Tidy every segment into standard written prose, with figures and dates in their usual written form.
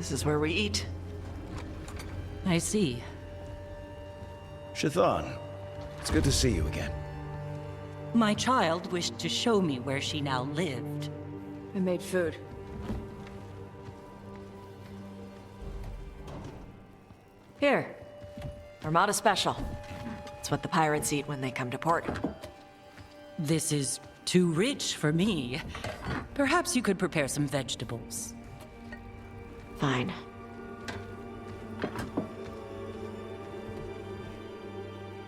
This is where we eat. I see. Shathan, it's good to see you again. My child wished to show me where she now lived. I made food. Here. Armada Special. It's what the pirates eat when they come to port. This is too rich for me. Perhaps you could prepare some vegetables. Fine.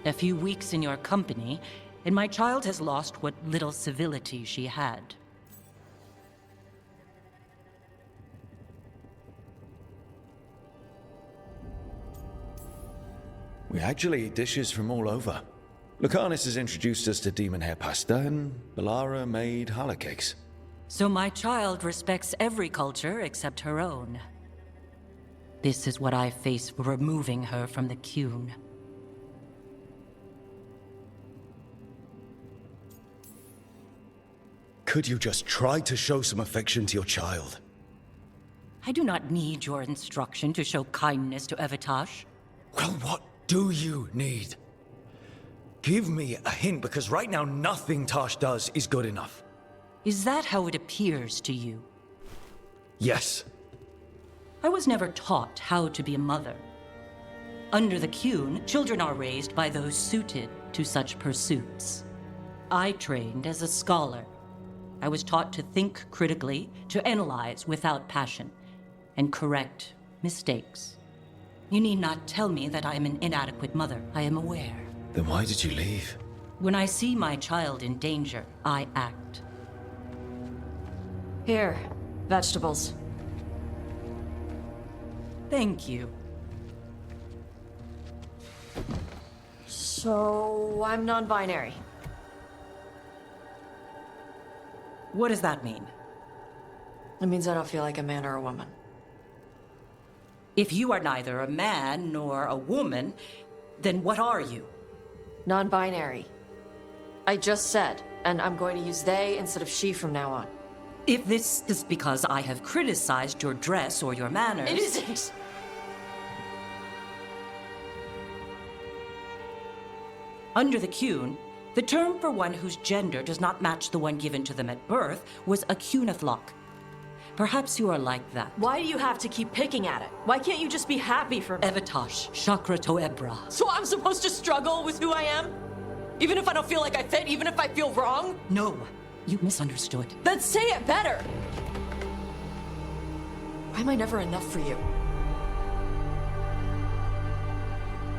A few weeks in your company, and my child has lost what little civility she had. We actually eat dishes from all over. Lucanus has introduced us to demon hair pasta, and Balara made challah cakes. So my child respects every culture except her own. This is what I face for removing her from the Qun. Could you just try to show some affection to your child? I do not need your instruction to show kindness to Evitash. Well, what do you need? Give me a hint, because right now nothing Tash does is good enough. Is that how it appears to you? Yes. I was never taught how to be a mother. Under the Qun, children are raised by those suited to such pursuits. I trained as a scholar. I was taught to think critically, to analyze without passion, and correct mistakes. You need not tell me that I am an inadequate mother. I am aware. Then why did you leave? When I see my child in danger, I act. Here. Vegetables. Thank you. So, I'm non-binary. What does that mean? It means I don't feel like a man or a woman. If you are neither a man nor a woman, then what are you? Non-binary. I just said, and I'm going to use they instead of she from now on. If this is because I have criticized your dress or your manners... It isn't! Under the Qun, the term for one whose gender does not match the one given to them at birth was a Qunathlok. Perhaps you are like that. Why do you have to keep picking at it? Why can't you just be happy for me? Evitash, Chakra Toebra. So I'm supposed to struggle with who I am? Even if I don't feel like I fit, even if I feel wrong? No, you misunderstood. Then say it better! Why am I never enough for you?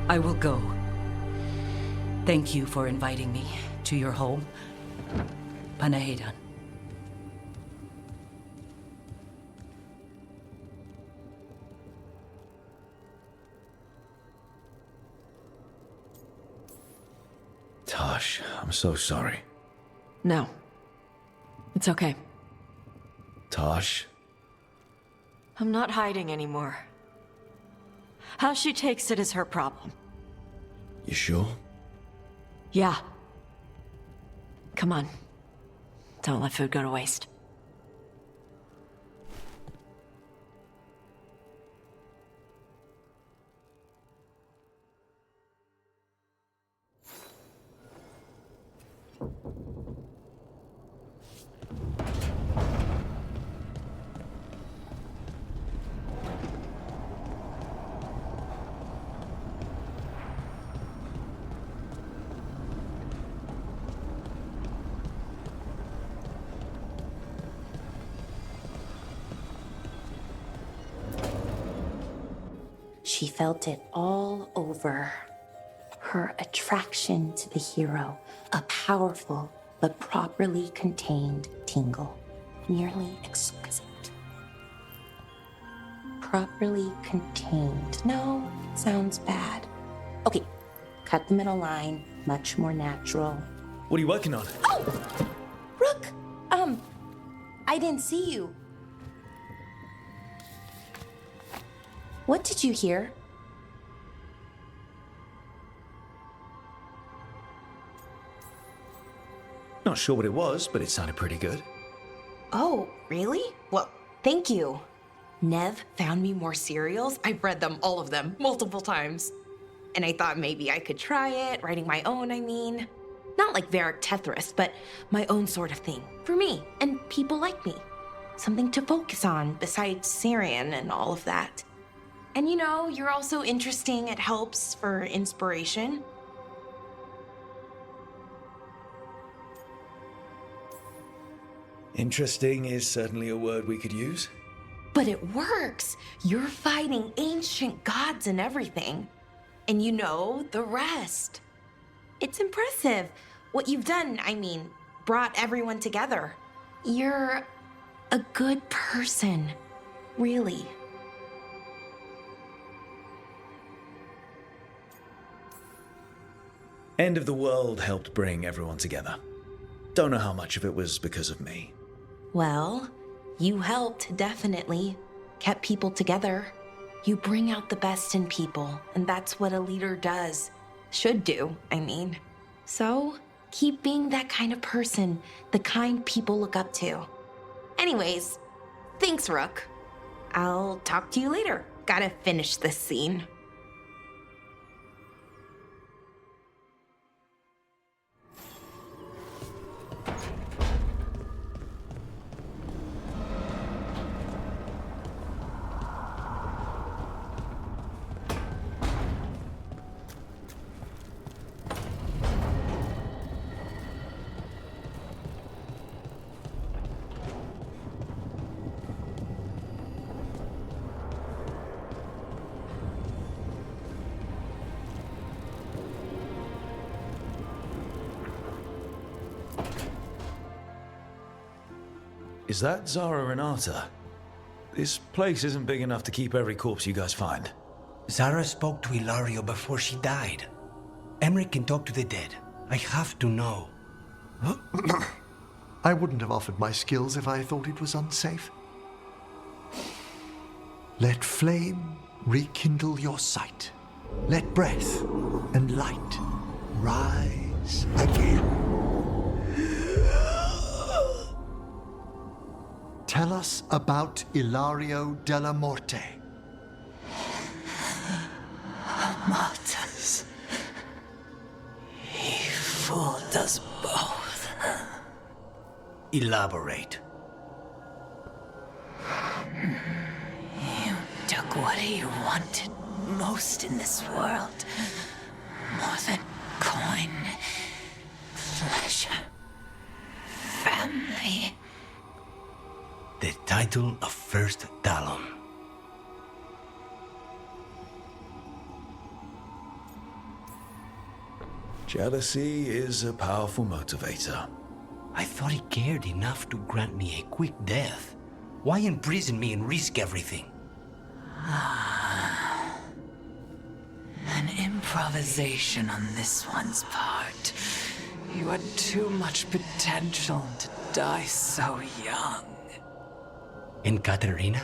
I will go. Thank you for inviting me to your home. Panahedan. Tash, I'm so sorry. No. It's okay. Tash? I'm not hiding anymore. How she takes it is her problem. You sure? Yeah. Come on. Don't let food go to waste. She felt it all over. Her attraction to the hero, a powerful but properly contained tingle, nearly exquisite. Properly contained. No, sounds bad. Okay, cut the middle line, much more natural. What are you working on? Oh! Rook! I didn't see you. What did you hear? Not sure what it was, but it sounded pretty good. Oh, really? Well, thank you. Nev found me more cereals. I've read them, all of them, multiple times. And I thought maybe I could try it, writing my own, I mean. Not like Varric Tetris, but my own sort of thing. For me, and people like me. Something to focus on besides Syrian and all of that. And you know, you're also interesting. It helps for inspiration. Interesting is certainly a word we could use. But it works. You're fighting ancient gods and everything. And you know the rest. It's impressive. What you've done, I mean, brought everyone together. You're a good person. Really. End of the world helped bring everyone together. Don't know how much of it was because of me. Well, you helped, definitely. Kept people together. You bring out the best in people, and that's what a leader does. Should do, I mean. So, keep being that kind of person, the kind people look up to. Anyways, thanks, Rook. I'll talk to you later. Gotta finish this scene. Is that Zara Renata? This place isn't big enough to keep every corpse you guys find. Zara spoke to Ilario before she died. Emric can talk to the dead. I have to know. I wouldn't have offered my skills if I thought it was unsafe. Let flame rekindle your sight. Let breath and light rise again. Tell us about Ilario della Morte. Martyrs. He fooled us both. Elaborate. You took what he wanted most in this world. More than coin, pleasure, family. The title of First Talon. Jealousy is a powerful motivator. I thought he cared enough to grant me a quick death. Why imprison me and risk everything? An improvisation on this one's part. You had too much potential to die so young. And Katerina?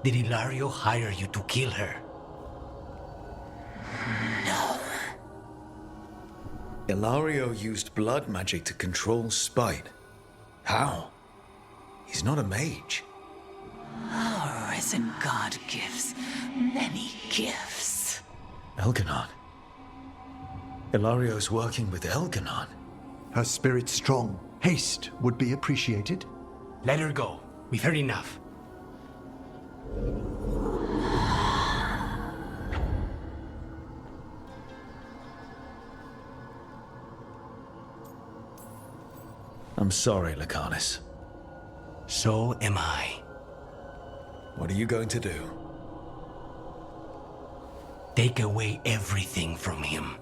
Did Ilario hire you to kill her? No. Ilario used blood magic to control spite. How? He's not a mage. Our risen god gives many gifts. Elganon. Ilario's working with Elganon. Her spirit strong. Haste would be appreciated. Let her go. We've heard enough. I'm sorry, Lucanus. So am I. What are you going to do? Take away everything from him.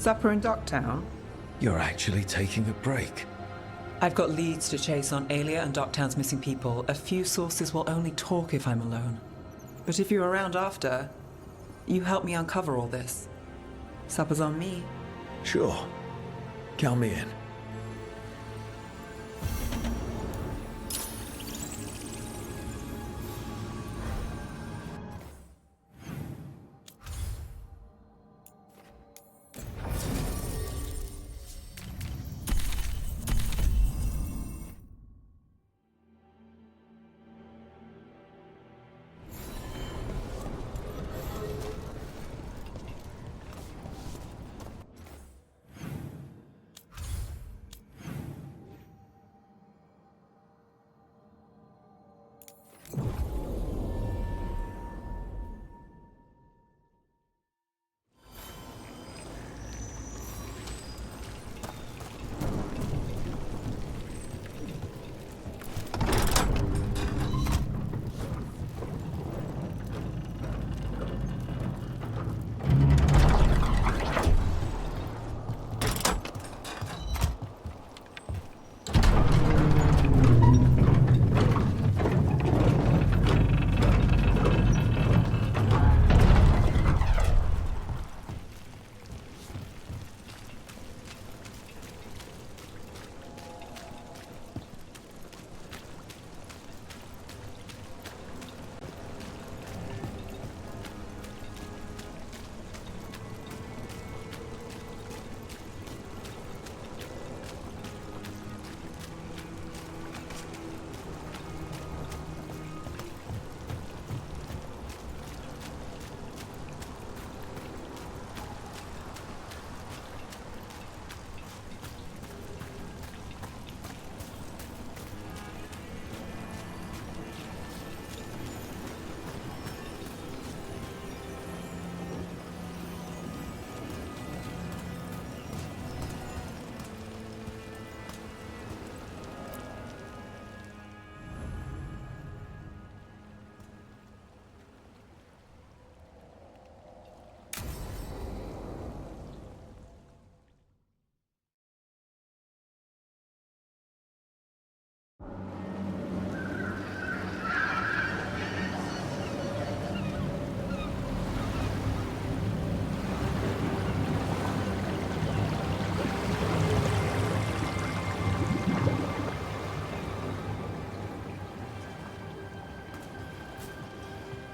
Supper in Docktown? You're actually taking a break. I've got leads to chase on Alia and Docktown's missing people. A few sources will only talk if I'm alone. But if you're around after, you help me uncover all this. Supper's on me. Sure. Count me in.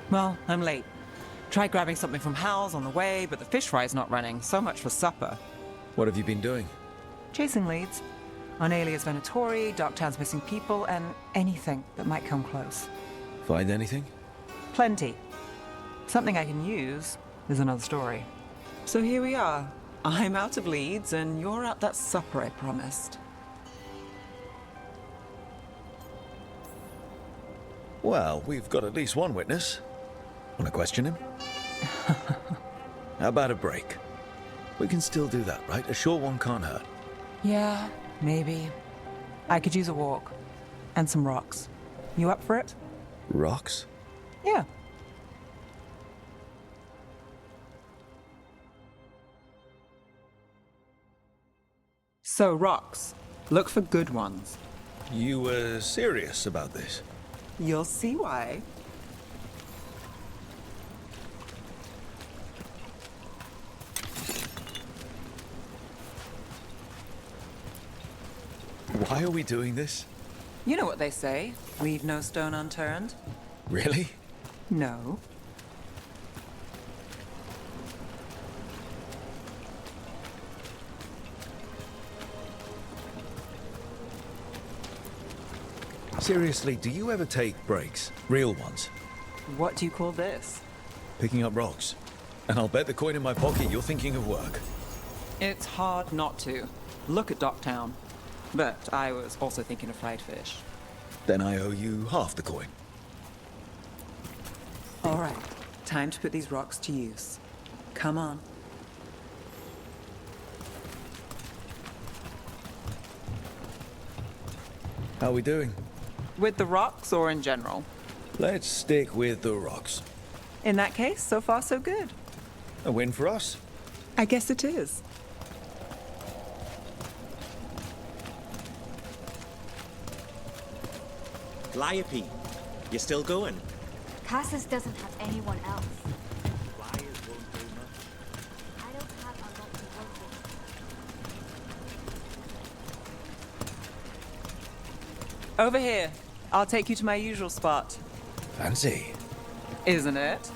Well, I'm late. Tried grabbing something from Hal's on the way, but the fish fry's not running. So much for supper. What have you been doing? Chasing leads. On Alia's Venatori, Docktown's missing people, and anything that might come close. Find anything? Plenty. Something I can use is another story. So here we are. I'm out of leads, and you're at that supper I promised. Well, we've got at least one witness. Want to question him? How about a break? We can still do that, right? A short one can't hurt. Yeah, maybe. I could use a walk. And some rocks. You up for it? Rocks? Yeah. So, rocks. Look for good ones. You were serious about this? You'll see why. Why are we doing this? You know what they say, leave no stone unturned. Really? No. Seriously, do you ever take breaks? Real ones? What do you call this? Picking up rocks. And I'll bet the coin in my pocket you're thinking of work. It's hard not to. Look at Docktown. But I was also thinking of fried fish. Then I owe you half the coin. All right, time to put these rocks to use. Come on. How are we doing? With the rocks or in general? Let's stick with the rocks. In that case, so far so good. A win for us? I guess it is. Liope, you still going? Cassis doesn't have anyone else. Flyers won't do much. I don't have a lot to work with. Over here. I'll take you to my usual spot. Fancy. Isn't it?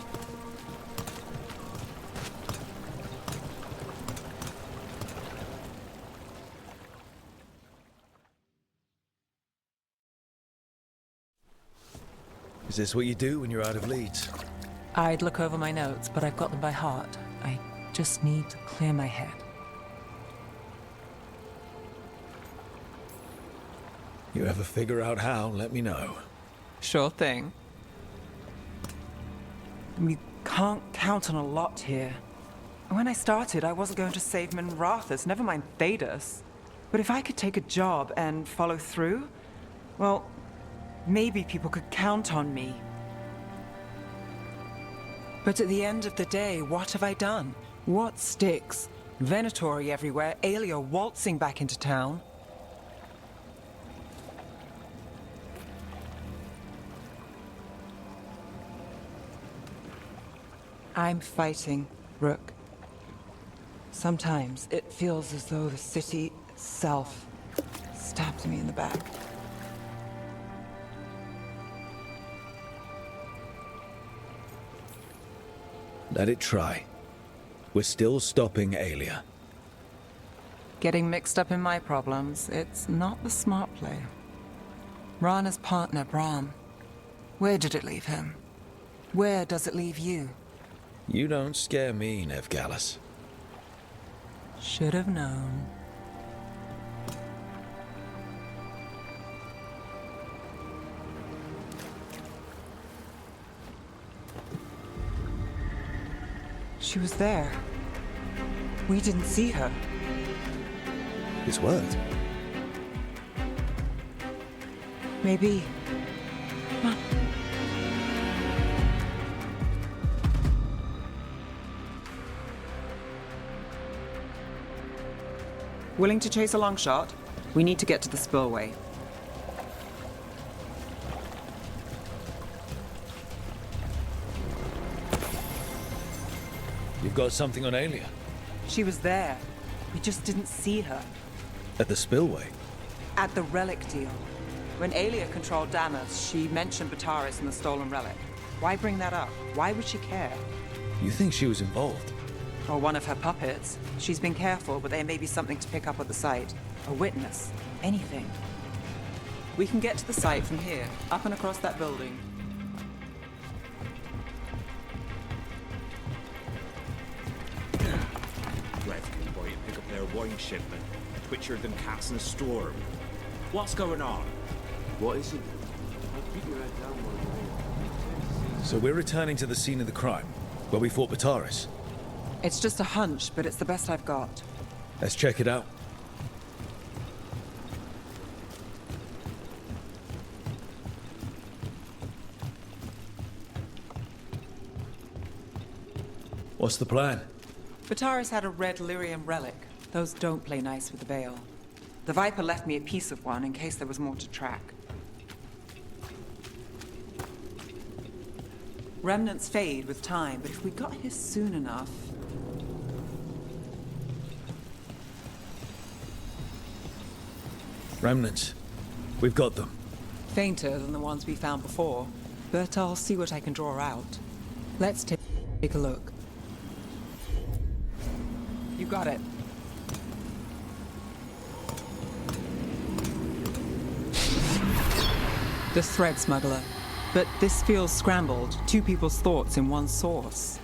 Is this what you do when you're out of leads? I'd look over my notes, but I've got them by heart. I just need to clear my head. You ever figure out how, let me know. Sure thing. We can't count on a lot here. When I started, I wasn't going to save Minrathous, never mind Thedas. But if I could take a job and follow through, well, maybe people could count on me. But at the end of the day, what have I done? What sticks? Venatori everywhere, Aelia waltzing back into town. I'm fighting, Rook. Sometimes it feels as though the city itself stabs me in the back. Let it try. We're still stopping Aelia. Getting mixed up in my problems, it's not the smart play. Rana's partner, Brahm. Where did it leave him? Where does it leave you? You don't scare me, Nevgalis. Should have known. She was there. We didn't see her. His word. Maybe. Come on. Willing to chase a long shot? We need to get to the spillway. You've got something on Aelia? She was there. We just didn't see her. At the spillway? At the relic deal. When Aelia controlled Damas, she mentioned Bataris and the stolen relic. Why bring that up? Why would she care? You think she was involved? Or one of her puppets. She's been careful, but there may be something to pick up at the site. A witness. Anything. We can get to the site from here, up and across that building. Rev boy, pick up their wine shipment. Twitcher than cats in a storm. What's going on? What is it? I'll keep your head down while you're So we're returning to the scene of the crime, where we fought Bataris. It's just a hunch, but it's the best I've got. Let's check it out. What's the plan? Bataris had a red lyrium relic. Those don't play nice with the Veil. The Viper left me a piece of one in case there was more to track. Remnants fade with time, but if we got here soon enough... Remnants. We've got them. Fainter than the ones we found before, but I'll see what I can draw out. Let's take a look. You got it. The thread smuggler. But this feels scrambled. Two people's thoughts in one source.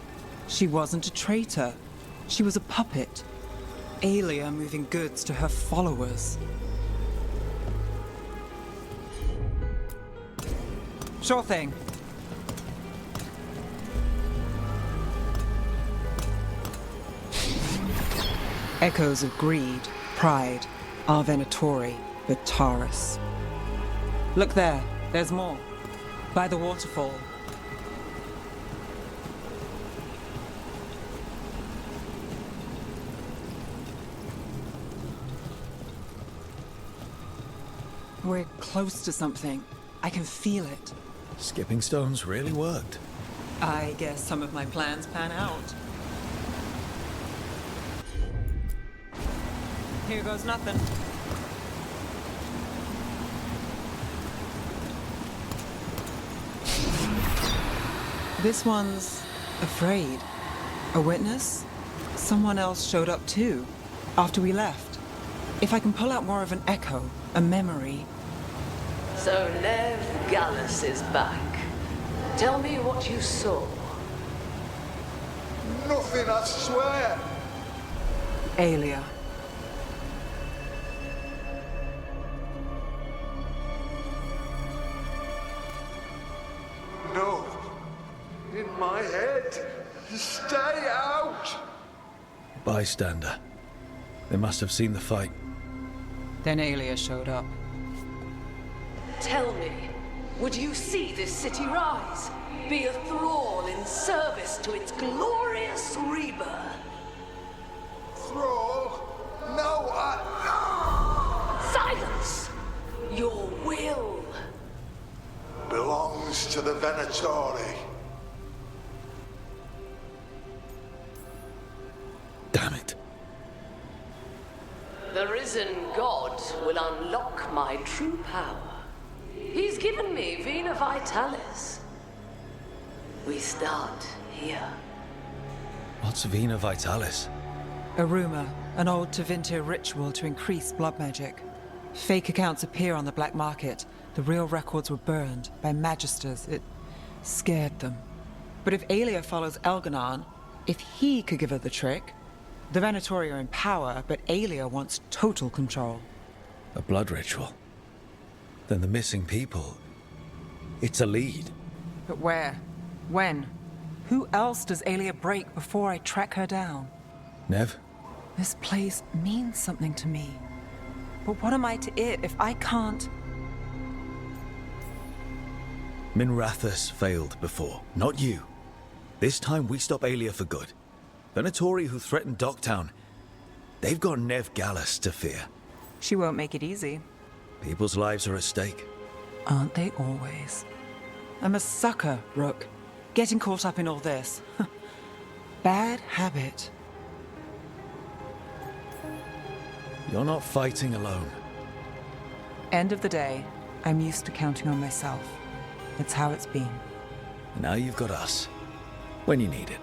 She wasn't a traitor. She was a puppet. Aelia moving goods to her followers. Sure thing. Echoes of greed, pride, our Venatori, Bataris. Look there, there's more. By the waterfall. We're close to something. I can feel it. Skipping stones really worked. I guess some of my plans pan out. Here goes nothing. This one's afraid. A witness? Someone else showed up too, after we left. If I can pull out more of an echo, a memory. So Nev Gallus is back. Tell me what you saw. Nothing, I swear. Aelia. No. In my head. Stay out. Bystander. They must have seen the fight. Then Aelia showed up. Tell me, would you see this city rise? Be a thrall in service to its glorious rebirth? Thrall? No, Silence! Your will belongs to the Venatori. Damn it. The risen god will unlock my true power. He's given me Vena Vitalis. We start here. What's Vena Vitalis? A rumor, an old Tevinter ritual to increase blood magic. Fake accounts appear on the black market. The real records were burned by magisters. It scared them. But if Aelia follows Elganon, if he could give her the trick, the Venatori are in power, but Aelia wants total control. A blood ritual? Then the missing people... It's a lead. But where? When? Who else does Aelia break before I track her down? Nev? This place means something to me. But what am I to it if I can't... Minrathous failed before, not you. This time we stop Aelia for good. Venatori who threatened Docktown, they've got Nev Gallus to fear. She won't make it easy. People's lives are at stake. Aren't they always? I'm a sucker, Rook. Getting caught up in all this. Bad habit. You're not fighting alone. End of the day, I'm used to counting on myself. It's how it's been. And now you've got us. When you need it.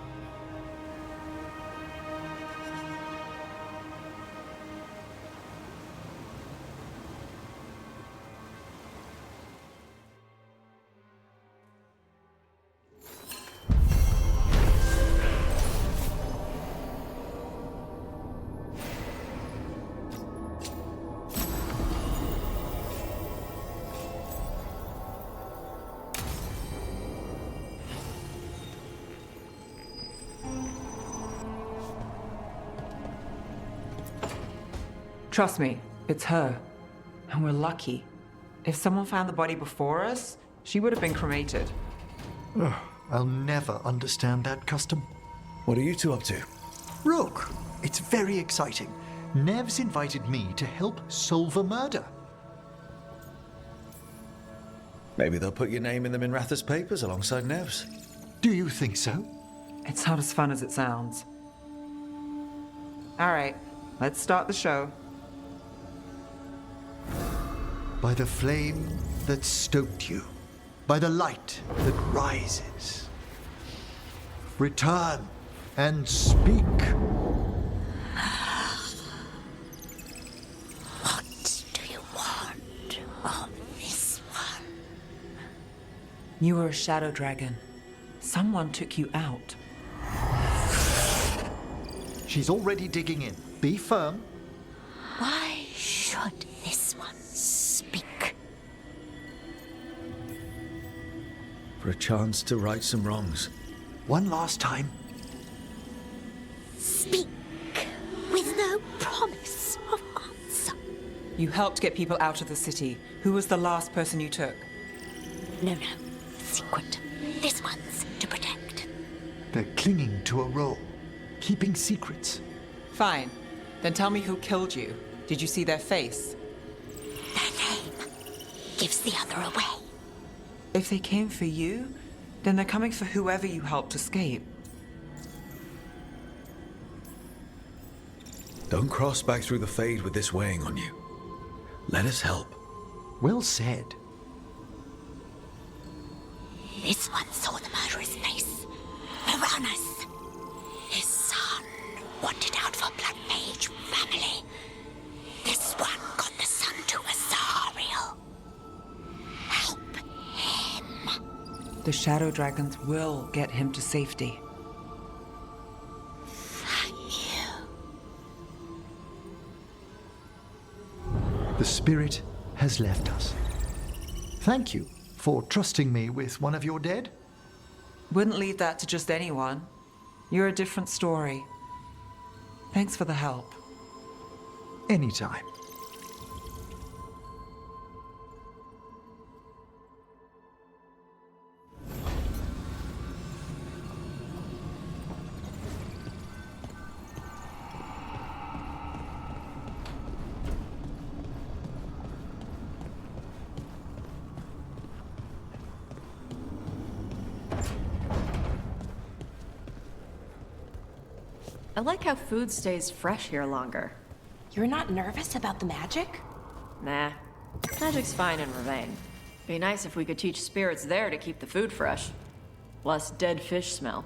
Trust me, it's her. And we're lucky. If someone found the body before us, she would have been cremated. Ugh, I'll never understand that custom. What are you two up to? Rook, it's very exciting. Nev's invited me to help solve a murder. Maybe they'll put your name in the Minrathous papers alongside Nev's. Do you think so? It's not as fun as it sounds. All right, let's start the show. By the flame that stoked you, by the light that rises. Return and speak. What do you want of this one? You were a shadow dragon. Someone took you out. She's already digging in. Be firm. Why should this one speak? For a chance to right some wrongs. One last time. Speak with no promise of answer. You helped get people out of the city. Who was the last person you took? No. Secret. This one's to protect. They're clinging to a role, keeping secrets. Fine. Then tell me who killed you. Did you see their face? Their name gives the other away. If they came for you, then they're coming for whoever you helped escape. Don't cross back through the Fade with this weighing on you. Let us help. Well said. This one saw the murderer's face. Piranhas. His son wanted out for blood mage family. This one got the son to Azariel. Help him. The Shadow Dragons will get him to safety. The spirit has left us. Thank you for trusting me with one of your dead. Wouldn't leave that to just anyone. You're a different story. Thanks for the help. Anytime. I like how food stays fresh here longer. You're not nervous about the magic? Nah. Magic's fine in Ravane. Be nice if we could teach spirits there to keep the food fresh. Less dead fish smell.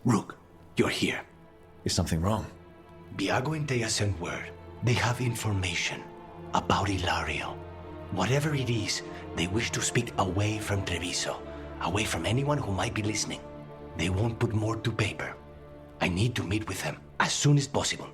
Rook, you're here. Is something wrong? Biago and Thea sent word. They have information about Ilario. Whatever it is, they wish to speak away from Treviso, away from anyone who might be listening. They won't put more to paper. I need to meet with them as soon as possible.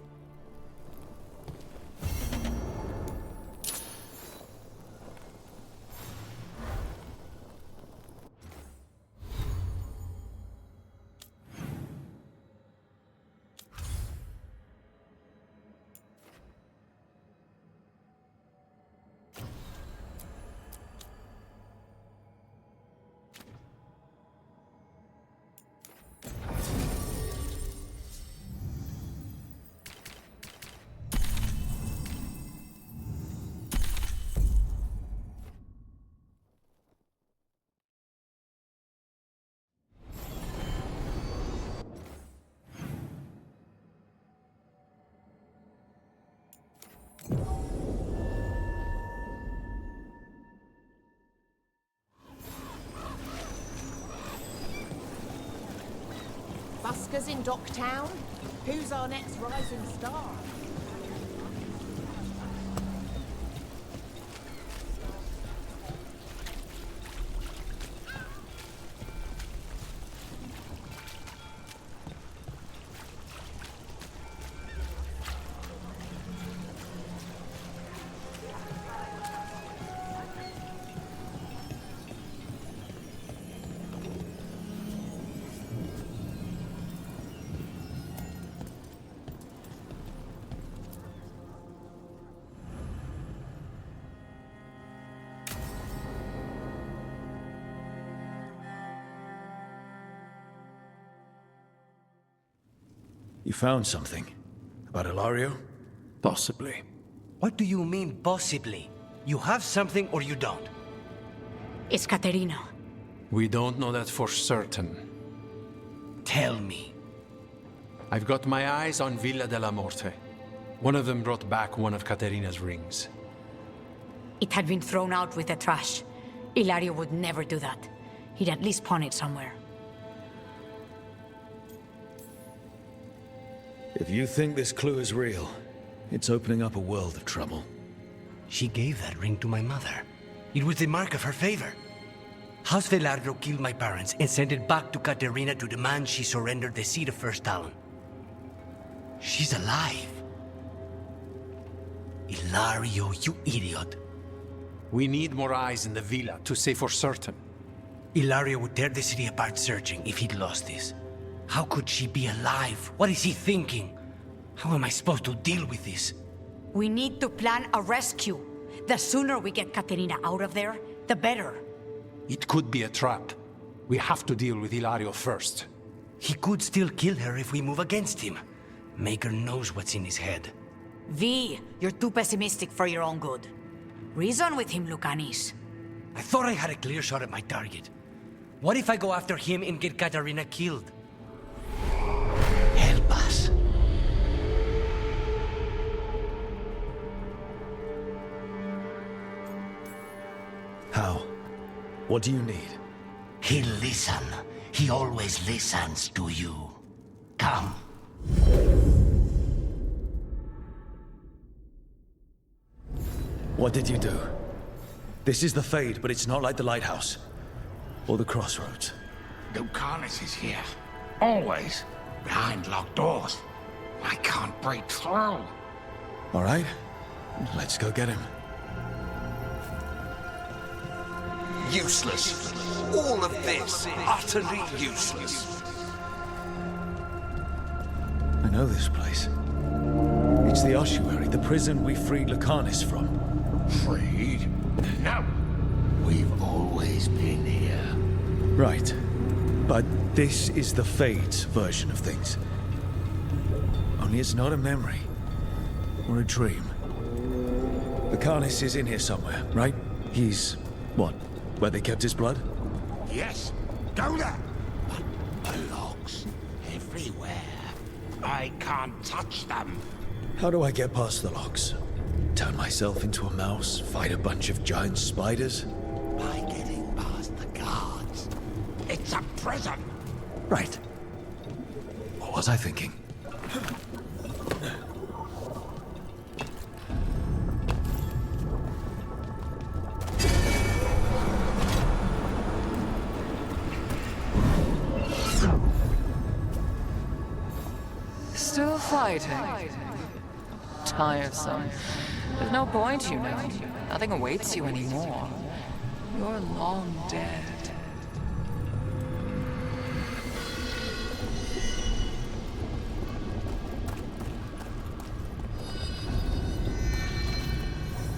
Buskers in Docktown? Who's our next rising star? You found something? About Ilario? Possibly. What do you mean, possibly? You have something or you don't? It's Caterina. We don't know that for certain. Tell me. I've got my eyes on Villa della Morte. One of them brought back one of Caterina's rings. It had been thrown out with the trash. Ilario would never do that. He'd at least pawn it somewhere. If you think this clue is real, it's opening up a world of trouble. She gave that ring to my mother. It was the mark of her favor. House Velardo killed my parents and sent it back to Caterina to demand she surrender the seat of First Talon. She's alive. Ilario, you idiot. We need more eyes in the villa to say for certain. Ilario would tear the city apart searching if he'd lost this. How could she be alive? What is he thinking? How am I supposed to deal with this? We need to plan a rescue. The sooner we get Caterina out of there, the better. It could be a trap. We have to deal with Ilario first. He could still kill her if we move against him. Maker knows what's in his head. V, you're too pessimistic for your own good. Reason with him, Lucanis. I thought I had a clear shot at my target. What if I go after him and get Katarina killed? Help us. How? What do you need? He'll listen. He always listens to you. Come. What did you do? This is the Fade, but it's not like the lighthouse. Or the crossroads. Lucanis is here. Always. Behind locked doors. I can't break through. All right. Let's go get him. Useless. All of this, utterly useless. I know this place. It's the ossuary, the prison we freed Lucanis from. Freed? No. We've always been here. Right. But this is the Fade's version of things. Only it's not a memory. Or a dream. Lucanis is in here somewhere, right? He's... what? Where they kept his blood? Yes. Go there. But the logs everywhere. I can't touch them. How do I get past the logs? Turn myself into a mouse? Fight a bunch of giant spiders? By getting past the guards. It's a prison. Right. What was I thinking? Still fighting. Tiresome. There's no point, you know. Nothing awaits you anymore. You're long dead.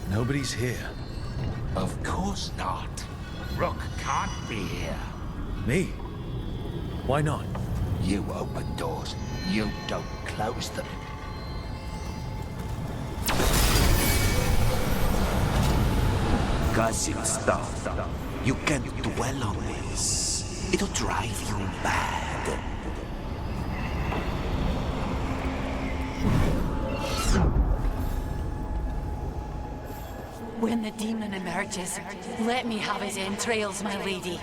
Nobody's here. Of course not. Rook can't be here. Me? Why not? You open doors. You don't close them. Gossip stuff. You can't dwell on this. It'll drive you mad. When the demon emerges, let me have his entrails, my lady.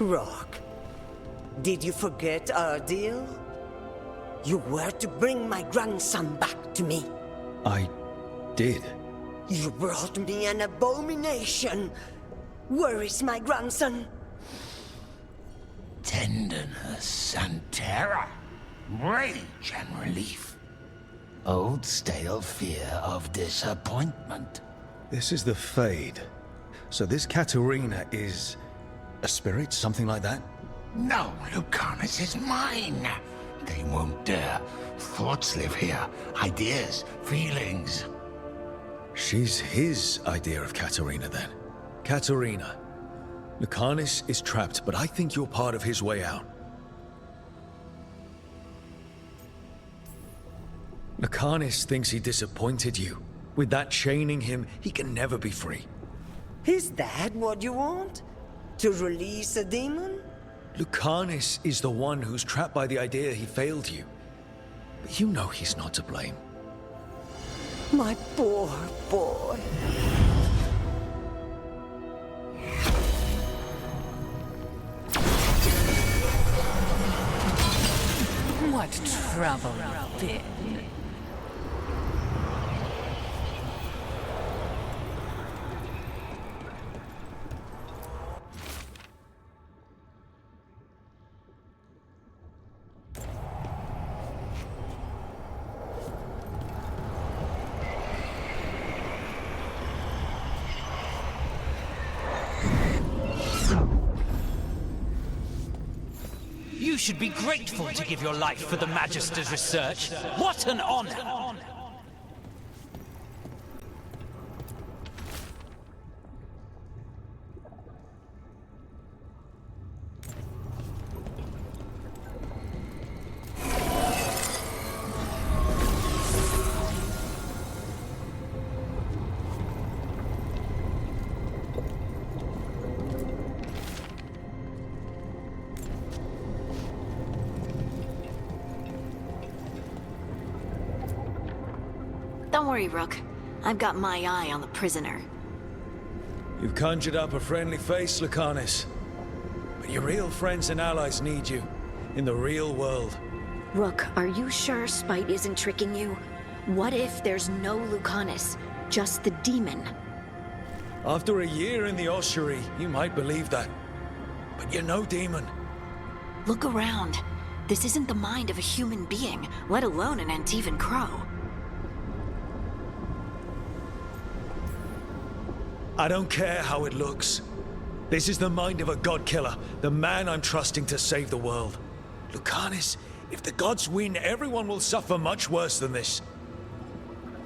Rock, did you forget our deal? You were to bring my grandson back to me. I did. You brought me an abomination. Where is my grandson? Tenderness and terror. Rage and relief. Old stale fear of disappointment. This is the Fade. So this Katerina is... a spirit? Something like that? No, Lucanis is mine. They won't dare. Thoughts live here. Ideas, feelings. She's his idea of Katerina, then. Katerina. Lucanis is trapped, but I think you're part of his way out. Lucanis thinks he disappointed you. With that chaining him, he can never be free. Is that what you want? To release a demon? Lucanis is the one who's trapped by the idea he failed you. But you know he's not to blame. My poor boy. What trouble been? should be grateful to give your life for the Magister's research. What an honor! Don't worry, Rook. I've got my eye on the prisoner. You've conjured up a friendly face, Lucanis. But your real friends and allies need you. In the real world. Rook, are you sure Spite isn't tricking you? What if there's no Lucanis, just the demon? After a year in the ossuary, you might believe that. But you're no demon. Look around. This isn't the mind of a human being, let alone an Antivan crow. I don't care how it looks. This is the mind of a god killer, the man I'm trusting to save the world. Lucanis, if the gods win, everyone will suffer much worse than this.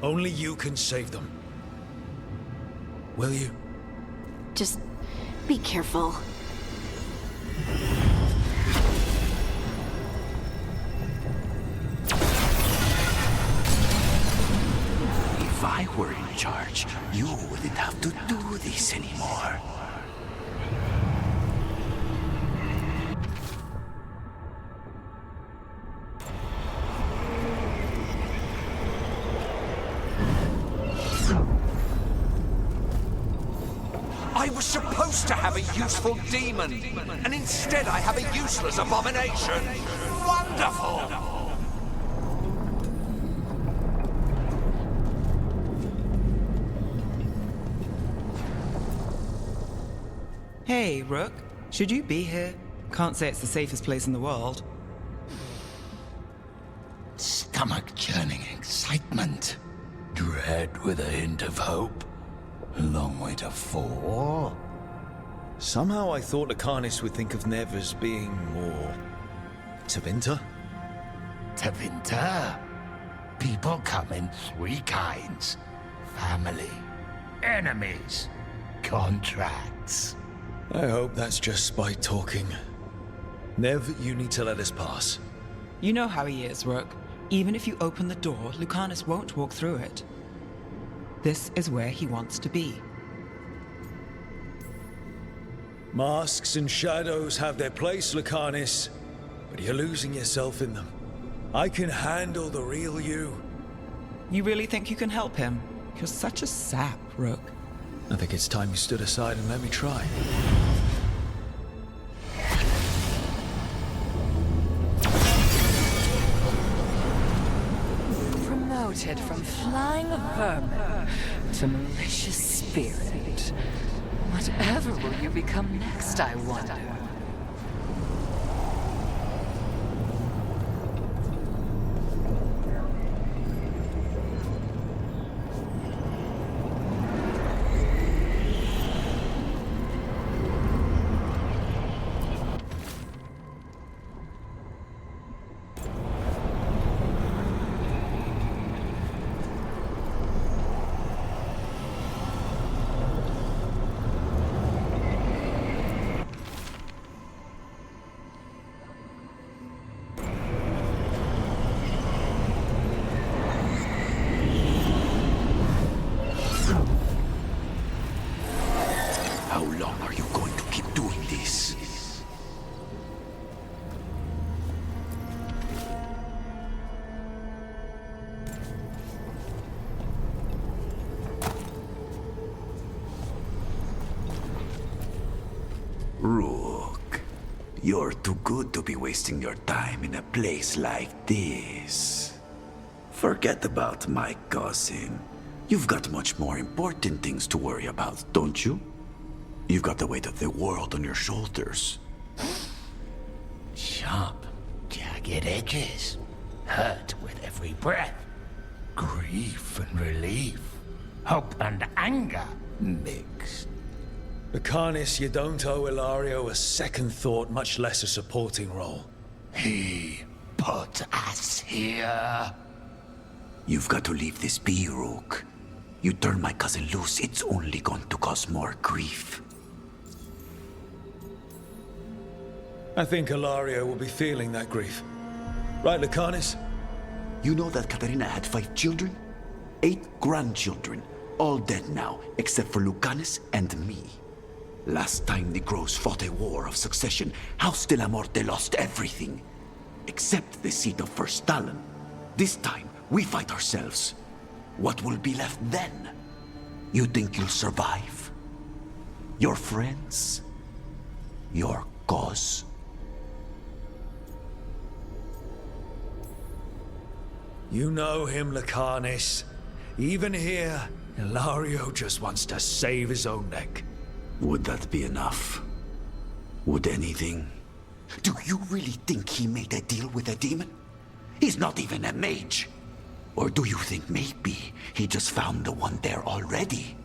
Only you can save them. Will you? Just be careful. If I were in charge, you wouldn't have to do this anymore. I was supposed to have a useful demon, and instead I have a useless abomination. Wonderful! Hey, Rook. Should you be here? Can't say it's the safest place in the world. Stomach-churning excitement. Dread with a hint of hope. A long way to fall. Somehow I thought Lucanis would think of Nev as being more... Tevinter? Tevinter? People come in three kinds. Family, enemies, contracts. I hope that's just Spite talking. Nev, you need to let us pass. You know how he is, Rook. Even if you open the door, Lucanis won't walk through it. This is where he wants to be. Masks and shadows have their place, Lucanis, but you're losing yourself in them. I can handle the real you. You really think you can help him? You're such a sap, Rook. I think it's time you stood aside and let me try. Promoted from flying vermin to malicious spirit. Whatever will you become next, I wonder? How long are you going to keep doing this? Rook, you're too good to be wasting your time in a place like this. Forget about my cousin. You've got much more important things to worry about, don't you? You've got the weight of the world on your shoulders. Sharp, jagged edges. Hurt with every breath. Grief and relief. Hope and anger mixed. Lucanis, you don't owe Ilario a second thought, much less a supporting role. He put us here. You've got to leave this be, Rook. You turn my cousin loose, it's only going to cause more grief. I think Ilario will be feeling that grief. Right, Lucanus? You know that Katarina had 5 children? 8 grandchildren. All dead now, except for Lucanus and me. Last time the Grows fought a war of succession, House de la Morte lost everything. Except the seat of First Stalin. This time, we fight ourselves. What will be left then? You think you'll survive? Your friends? Your cause? You know him, Lucanus. Even here, Ilario just wants to save his own neck. Would that be enough? Would anything? Do you really think he made a deal with a demon? He's not even a mage. Or do you think maybe he just found the one there already?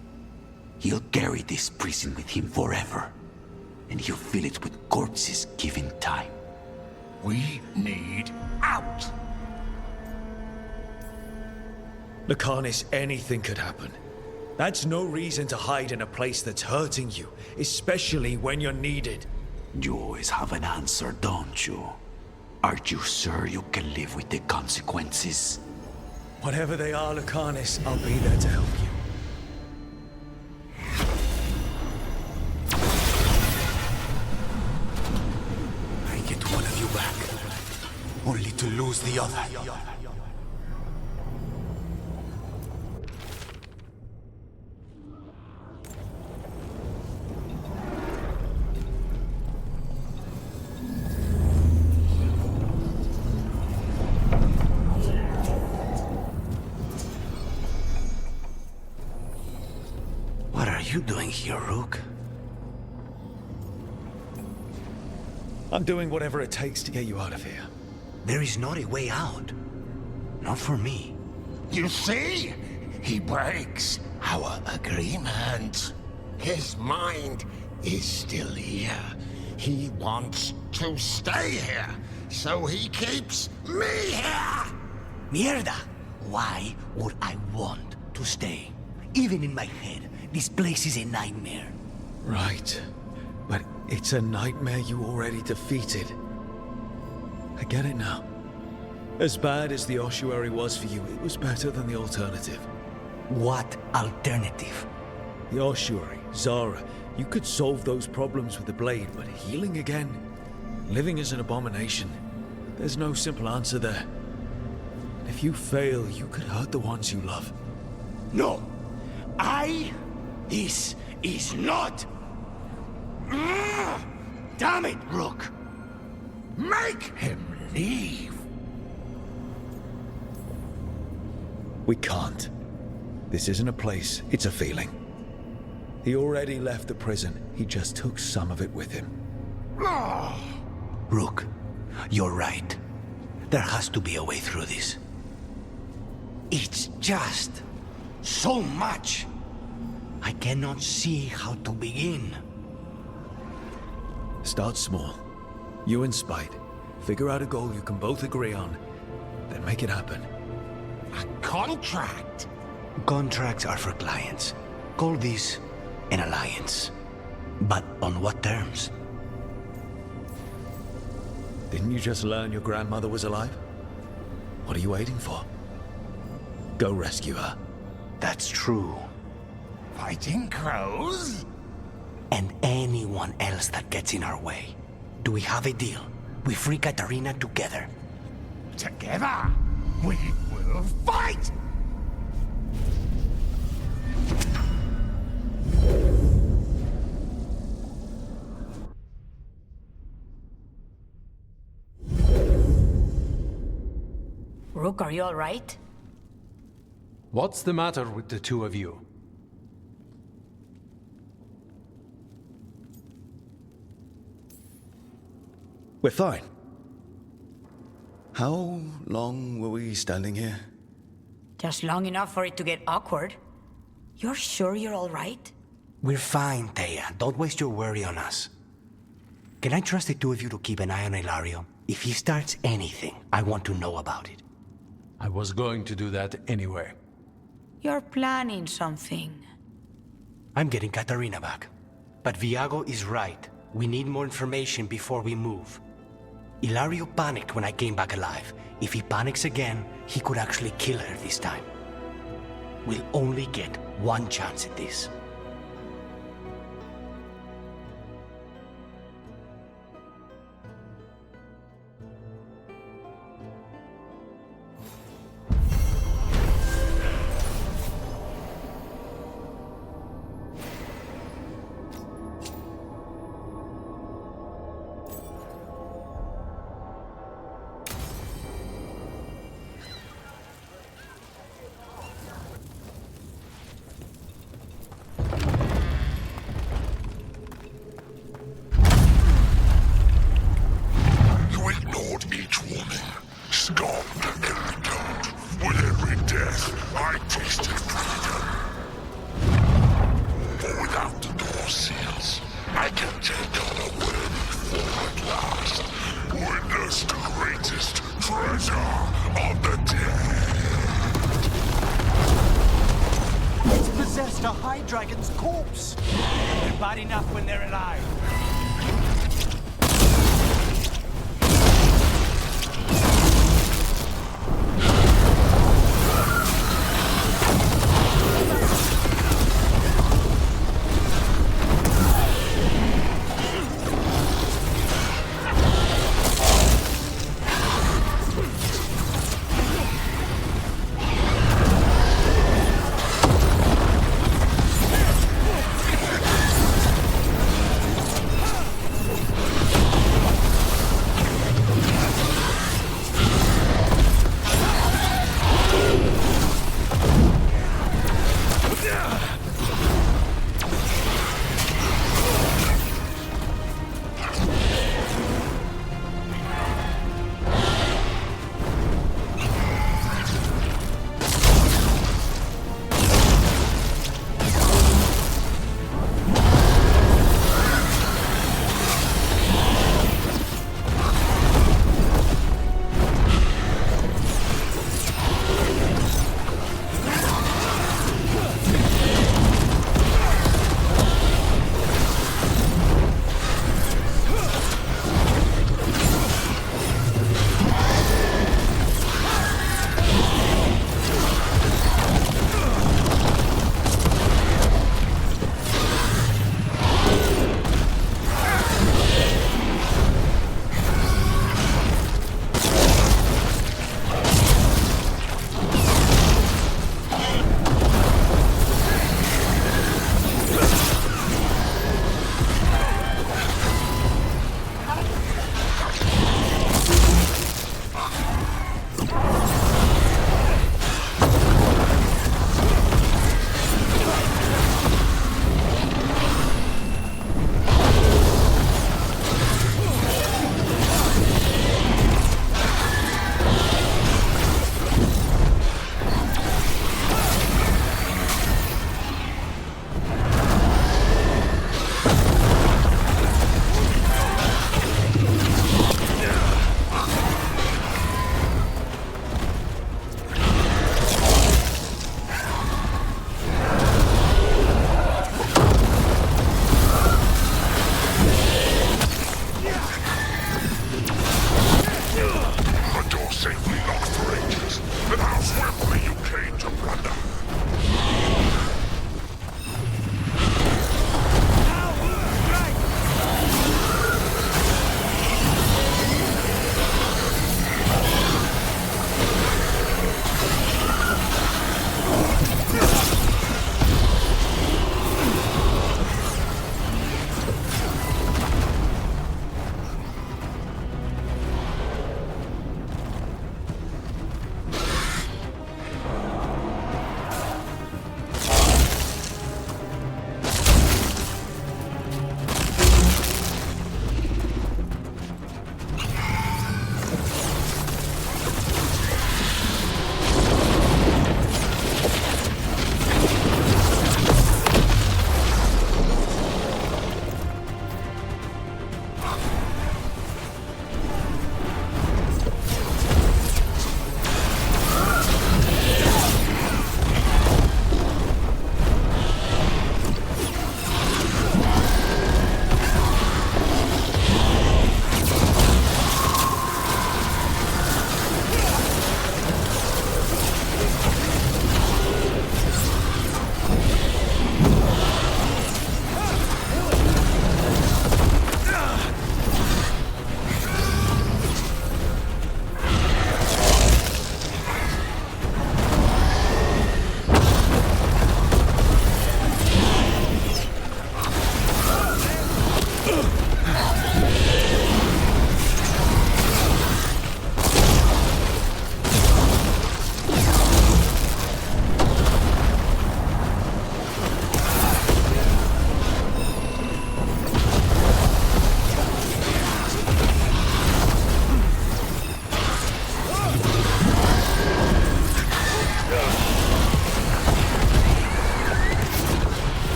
He'll carry this prison with him forever. And he'll fill it with corpses given time. We need out! Lucanus, anything could happen. That's no reason to hide in a place that's hurting you, especially when you're needed. You always have an answer, don't you? Aren't you sure you can live with the consequences? Whatever they are, Lucanus, I'll be there to help you. I get one of you back, only to lose the other. What are you doing here, Rook? I'm doing whatever it takes to get you out of here. There is not a way out. Not for me. You see? He breaks our agreement. His mind is still here. He wants to stay here, so he keeps me here! Mierda! Why would I want to stay? Even in my head, this place is a nightmare. Right. But it's a nightmare you already defeated. I get it now. As bad as the ossuary was for you, it was better than the alternative. What alternative? The ossuary, Zara, you could solve those problems with the blade, but healing again? Living is an abomination. There's no simple answer there. If you fail, you could hurt the ones you love. No! This is not... Damn it, Rook! Make him leave! We can't. This isn't a place, it's a feeling. He already left the prison. He just took some of it with him. Rook, you're right. There has to be a way through this. It's just so much. I cannot see how to begin. Start small. You and Spite. Figure out a goal you can both agree on. Then make it happen. A contract? Contracts are for clients. Call this an alliance. But on what terms? Didn't you just learn your grandmother was alive? What are you waiting for? Go rescue her. That's true. Fighting crows? And anyone else that gets in our way. Do we have a deal? We free Katarina together. Together, we will fight! Rook, are you all right? What's the matter with the two of you? We're fine. How long were we standing here? Just long enough for it to get awkward. You're sure you're all right? We're fine, Thea. Don't waste your worry on us. Can I trust the two of you to keep an eye on Ilario? If he starts anything, I want to know about it. I was going to do that anyway. You're planning something. I'm getting Katarina back. But Viago is right. We need more information before we move. Ilario panicked when I came back alive. If he panics again, he could actually kill her this time. We'll only get one chance at this.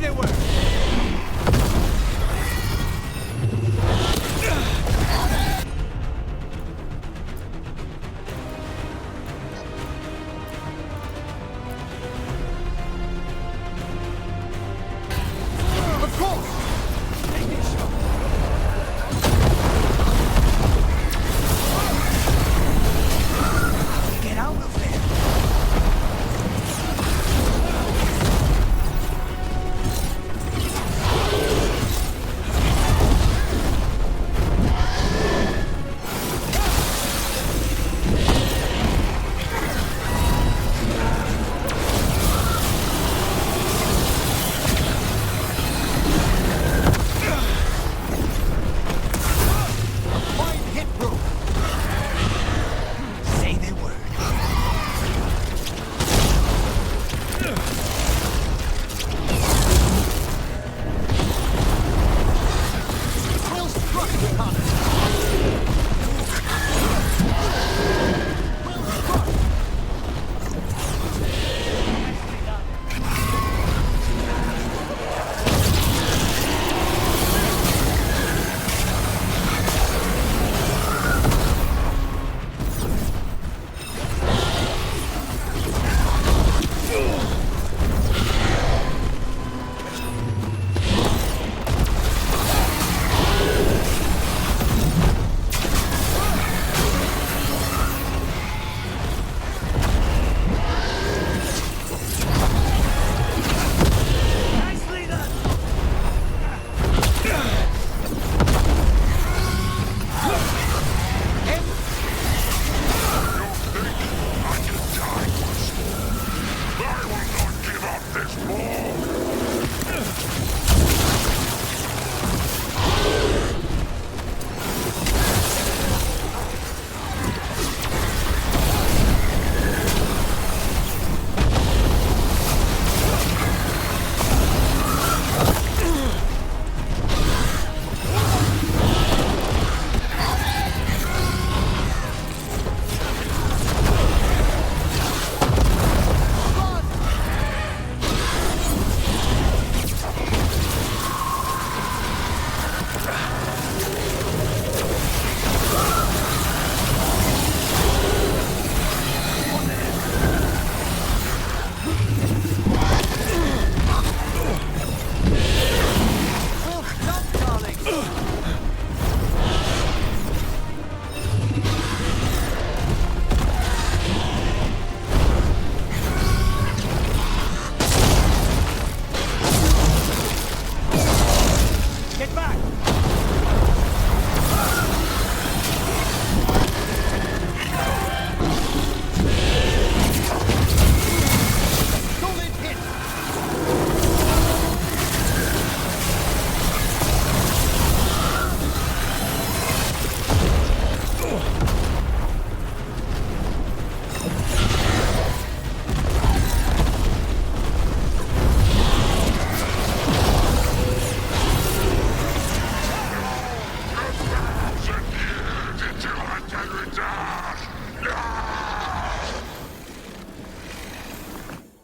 their word! Of course! Get out of there!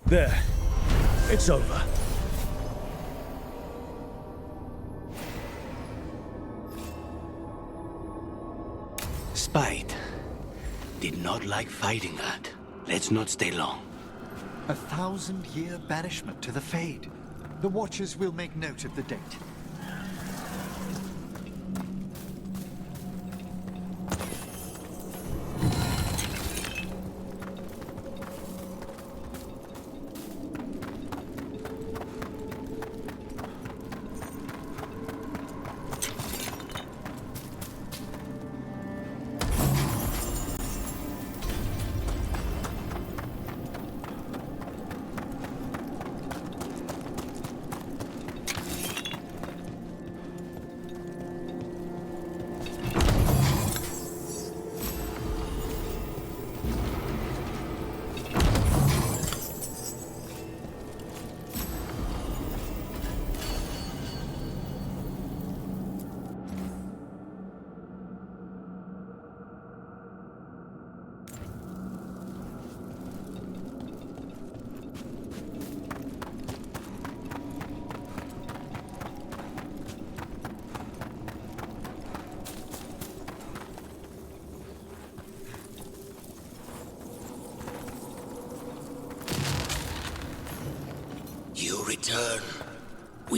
There. It's over. Spite did not like fighting that. Let's not stay long. 1,000-year banishment to the Fade. The Watchers will make note of the date.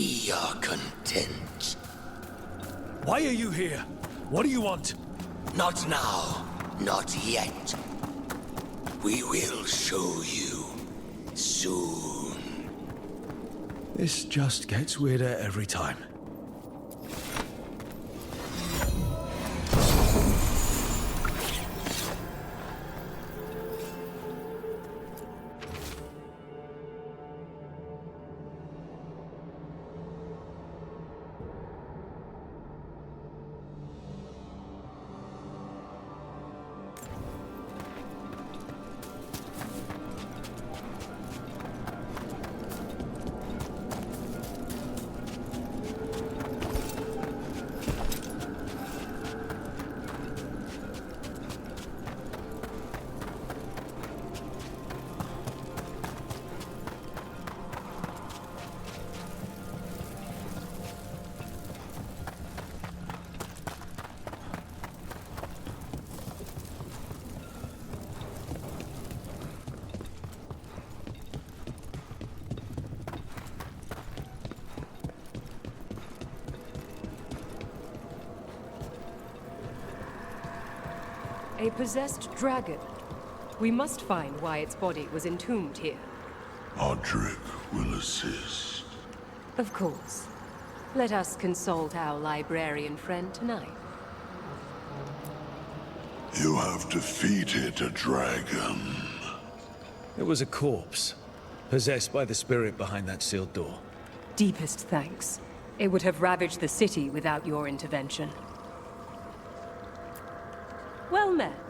We are content. Why are you here? What do you want? Not now. Not yet. We will show you soon. This just gets weirder every time. A possessed dragon. We must find why its body was entombed here. Odric will assist. Of course. Let us consult our librarian friend tonight. You have defeated a dragon. It was a corpse, possessed by the spirit behind that sealed door. Deepest thanks. It would have ravaged the city without your intervention. Well met.